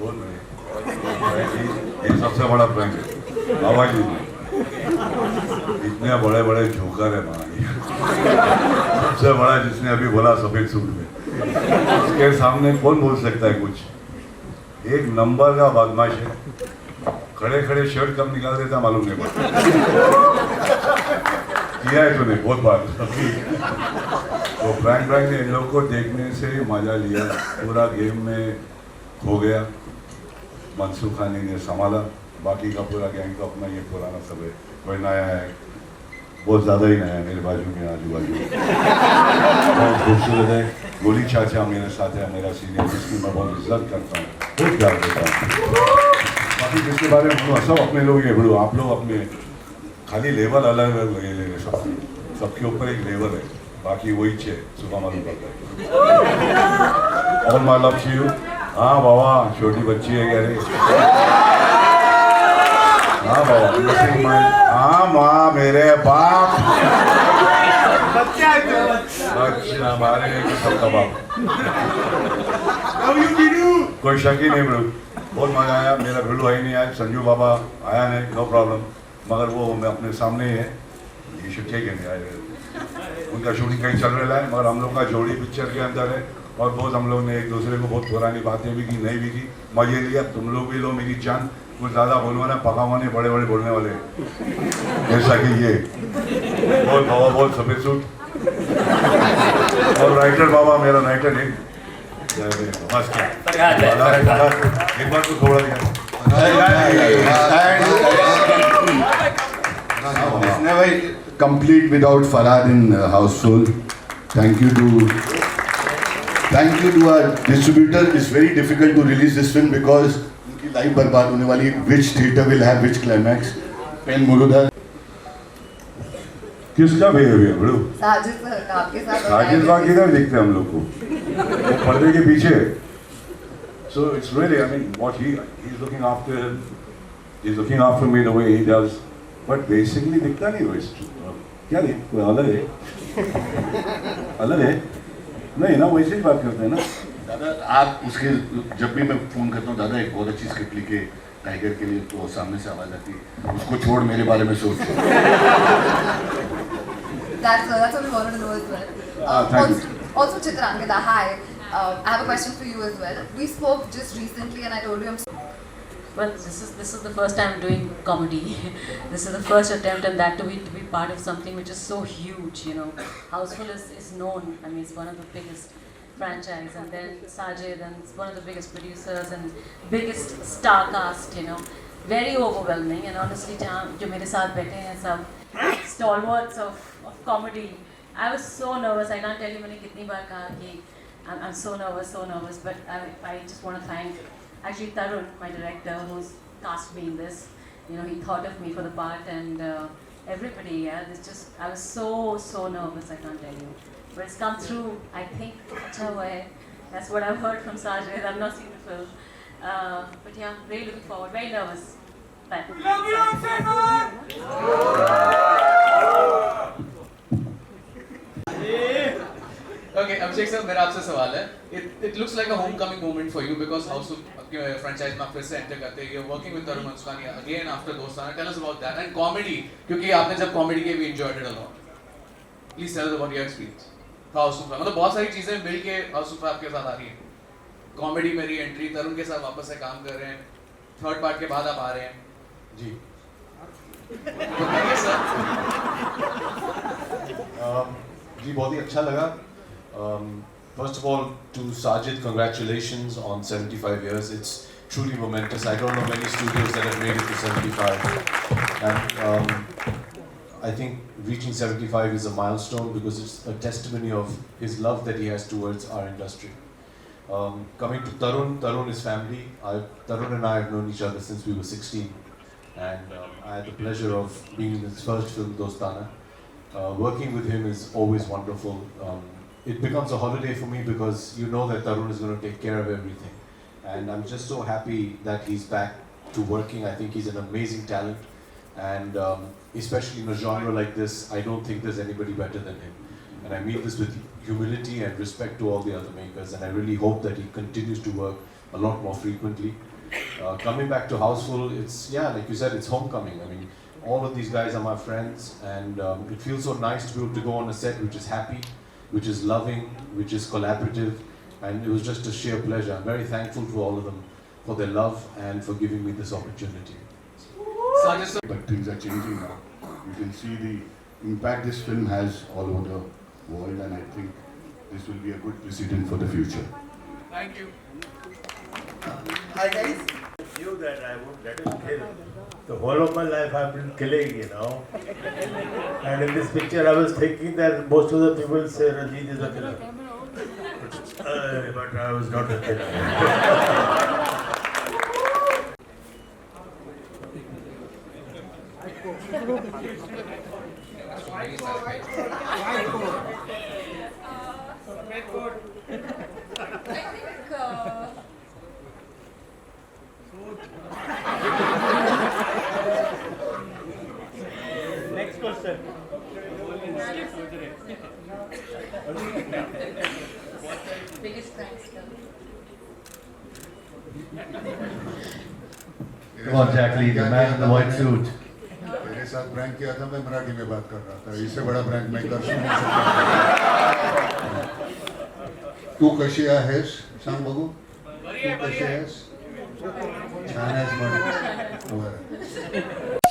बोल रहे ये सबसे बड़ा प्रैंक है। बाबा जी इतने बड़े बड़े जोकर है महाराज, सबसे बड़ा जिसने अभी बोला सफेद सूट में, उसके सामने कौन बोल सकता है कुछ। एक नंबर का बदमाश है, खड़े खड़े शर्ट कब निकाल देता मालूम नहीं पड़ता। किया है तूने बहुत बार। तो फ्रैंक ने इन लोगों को देखने से मजा लिया, पूरा गेम में खो गया। मनसूख खानी ने संभाला, बाकी का पूरा गैंग तो अपना ये पुराना सब है, कोई नया है, बहुत ज़्यादा ही नया है मेरे बाजू में, आजू बाजू बहुत खूबसूरत है। गोली चाचा मेरे साथ है, मेरा सीनियर, जिसकी मैं बहुत इज्जत करता हूँ, बहुत प्यार देता हूँ। बाकी जिसके बारे में बोलो सब अपने लोग ये बोलो, आप लोग अपने खाली लेवल अलग अलग लगे ले सब, सबके ऊपर एक लेवल है, बाकी वही छे सुबह मालूम पड़ता है। और माय लव यू। हाँ बाबा, छोटी बच्ची है कह रही। हाँ बाबा, हाँ माँ मेरे बाप, बच्चा हमारे सबका बाप। कोई शक ही नहीं ब्रो, बहुत मजा आया। मेरा भिड़ू है ही नहीं आज, संजू बाबा आया नहीं, नो प्रॉब्लम, मगर वो मैं अपने सामने ही है, ये शुक्रिया के नहीं आए। उनका शूटिंग कहीं चल रहा है, मगर हम लोग का जोड़ी पिक्चर के अंदर है, और बहुत हम लोग ने एक दूसरे को बहुत पुरानी बातें भी की, नहीं भी की, मजे लिया। तुम लोग भी लो मेरी जान, कुछ ज़्यादा बोलवा ना, पकावाने बड़े बड़े बोलने वाले, जैसा कि ये बहुत बाबा, बहुत सफेद सूट, और राइटर बाबा मेरा राइटर है, बस क्या एक बार तो थोड़ा It's never complete without Farhad in Houseful. Thank you to our distributor. It's very difficult to release this film because उनकी लाइफ बर्बाद होने वाली है. Which theater will have which climax? Pen Muruda. किसका बिहेवियर बड़ू? साजिद सर का आपके साथ। साजिद का किधर दिखते हैं हम लोग को, वो पर्दे के पीछे। So it's really, I mean, what he's looking after me the way he does, but basically दिखता नहीं वो इस क्या नहीं, कोई अलग है, अलग है नहीं ना, वैसे ही बात करते हैं ना। दादा आप उसके जब भी मैं फोन करता हूँ, दादा एक बहुत अच्छी स्क्रिप्ट लिखे टाइगर के लिए, तो सामने से आवाज आती है, उसको छोड़ मेरे बारे में सोच। That's what we wanted to know as well. Thank you. Also, Chitrangada, hi. I have a question for you as well. We spoke just recently, and I told you I'm. Well, this is the first time I'm doing comedy. This is the first attempt, and that to be part of something which is so huge. You know, Houseful is known. I mean, it's one of the biggest franchise, and then Sajid, and it's one of the biggest producers and biggest star cast. You know, very overwhelming. And honestly, जो मेरे साथ बैठे हैं सब stalwarts of comedy. I was so nervous. I can't tell you मैंने कितनी बार कहा कि I'm so nervous. But I just want to thank actually Tarun, my director, who's cast me in this. You know, he thought of me for the part, and everybody. Yeah, it's just I was so nervous. I can't tell you, but it's come through. I think अच्छा हुआ है. That's what I've heard from Sajid. I've not seen the film, but yeah, really looking forward. Very nervous. But Okay, Abhishek sir, मेरा आपसे सवाल है. It looks like a homecoming moment for you because Houseful franchise में आप फिर से enter करते हैं. You're working with Tarun Mansukhani again after Dostana. Tell us about that and comedy, क्योंकि आपने जब comedy की we enjoyed it a lot. Please tell us about your experience. Houseful, मतलब बहुत सारी चीजें मिल के Houseful आपके साथ आ रही हैं. Comedy में re-entry, तरुण के साथ वापस से काम कर रहे हैं. Third part के बाद आप आ रहे हैं. जी. बताइए सर. जी बहुत ही अच्छा लगा. First of all, to Sajid, congratulations on 75 years. It's truly momentous. I don't know many studios that have made it to 75. And I think reaching 75 is a milestone because it's a testimony of his love that he has towards our industry. Coming to Tarun is family. Tarun and I have known each other since we were 16. And I had the pleasure of being in his first film, Dostana. Working with him is always wonderful. It becomes a holiday for me because you know that Tarun is going to take care of everything. And I'm just so happy that he's back to working. I think he's an amazing talent. And especially in a genre like this, I don't think there's anybody better than him. And I mean this with humility and respect to all the other makers, and I really hope that he continues to work a lot more frequently. Coming back to Houseful, it's, yeah, like you said, it's homecoming. I mean, all of these guys are my friends, and it feels so nice to be able to go on a set which is happy, which is loving, which is collaborative, and it was just a sheer pleasure. I'm very thankful to all of them for their love and for giving me this opportunity. Sajid sir, But things are changing now. You can see the impact this film has all over the world, and I think this will be a good precedent for the future. thank you. Hi guys. I knew that I would let him kill. The whole of my life I've been killing, you know. And in this picture I was thinking that most of the people say Ranjit is a killer. But I was not a killer. Next question. Biggest thanks, sir. Come on, Jack Lee, the man in the white suit. तेरे साथ prank किया था, मैं मराठी में बात कर रहा था. इससे बड़ा प्रैंक मैं कर नहीं सकता. तू कशी आहेस सांग बघू. तू कशी आहेस. छान आहेस म्हण. बरं.